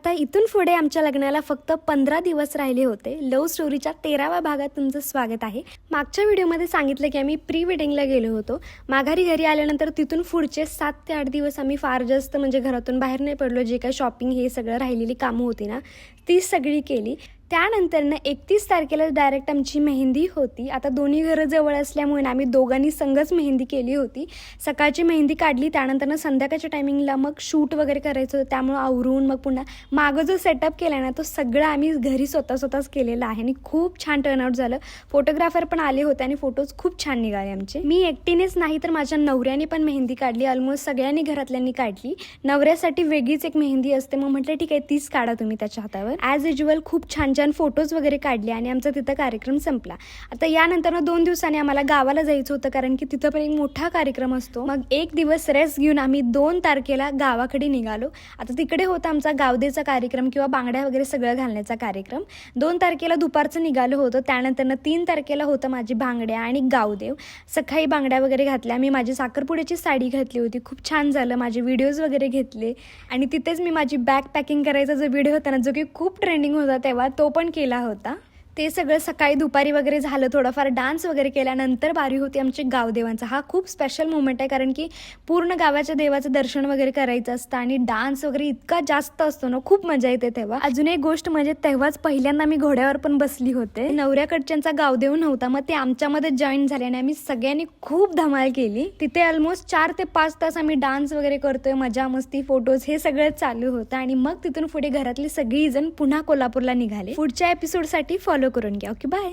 आता इथून पुढे आमच्या लग्नाला फक्त 15 दिवस राहिले होते. लव्ह स्टोरीच्या 13व्या भागात तुमचं स्वागत आहे. मागच्या व्हिडिओमध्ये सांगितलं की आम्ही प्री वेडिंगला गेलो होतो. माघारी घरी आल्यानंतर तिथून पुढचे 7 ते 8 दिवस आम्ही फार जास्त म्हणजे घरातून बाहेर नाही पडलो. जे काही शॉपिंग हे सगळं राहिलेली कामं होती ना ती सगळी केली. त्यानंतर 31 तारखेला डायरेक्ट आमची मेहंदी होती. आता दोन्ही घरं जवळ असल्यामुळे आम्ही दोघांनी संगच मेहंदी केली होती. सकाळची मेहंदी काढली, त्यानंतर संध्याकाळच्या टायमिंगला मग शूट वगैरे करायचं होतं. त्यामुळे आवरून मग पुन्हा मागं जो सेटअप केला ना तो सगळं आम्ही घरी स्वतःच केलेला आहे आणि खूप छान टर्नआउट झालं. फोटोग्राफर पण आले होते आणि फोटोज खूप छान निघाले आमचे. मी एकटीनेच नाही तर माझ्या नवऱ्याने पण मेहंदी काढली. ऑलमोस्ट सगळ्यांनी घरातल्यांनी काढली. नवऱ्यासाठी वेगळीच एक मेहंदी असते, मग म्हटलं ठीक आहे तीच काढा तुम्ही त्याच्या हातावर. ॲज युज्युअल खूप छान फोटोज वगैरे काढले आणि आमचा तिथं कार्यक्रम संपला. आता यानंतर 2 दिवसांनी आम्हाला गावाला जायचं होतं, कारण की तिथं पण एक मोठा कार्यक्रम असतो. मग एक दिवस रेस्ट घेऊन आम्ही 2 तारखेला गावाकडे निघालो. आता तिकडे होता आमचा गावदेचा कार्यक्रम किंवा बांगड्या वगैरे सगळं घालण्याचा कार्यक्रम. 2 तारखेला दुपारचं निघालो होतं. त्यानंतर 3 तारखेला होतं माझी बांगड्या आणि गावदेव. सकाळी बांगड्या वगैरे घातल्या. मी माझी साखरपुड्याची साडी घातली होती. खूप छान झालं. माझे व्हिडिओज वगैरे घेतले आणि तिथेच मी माझी बॅग पॅकिंग करायचा जो व्हिडिओ होता ना, जो की खूप ट्रेंडिंग होता तेव्हा, तो पण केला होता. ते सगळं सकाळी दुपारी वगैरे झालं. थोडंफार डान्स वगैरे केल्यानंतर बारी होती आमची गावदेवांचा. हा खूप स्पेशल मोमेंट आहे, कारण की पूर्ण गावाच्या देवाचं दर्शन वगैरे करायचं असतं आणि डान्स वगैरे इतका जास्त असतो ना, खूप मजा येते तेव्हा. अजून एक गोष्ट म्हणजे तेव्हाच पहिल्यांदा मी घोड्यावर पण बसली होते. नवऱ्याकडच्यांचा गावदेव नव्हता, मग ते आमच्यामध्ये जॉईन झाले आणि आम्ही सगळ्यांनी खूप धमाल केली. तिथे ऑलमोस्ट 4 ते 5 तास आम्ही डान्स वगैरे करतोय, मजा मस्ती फोटोज हे सगळं चालू होतं. आणि मग तिथून पुढे घरातली सगळी जण पुन्हा कोल्हापूरला निघाले. पुढच्या एपिसोडसाठी फॉलो करून घ्या. Okay, bye.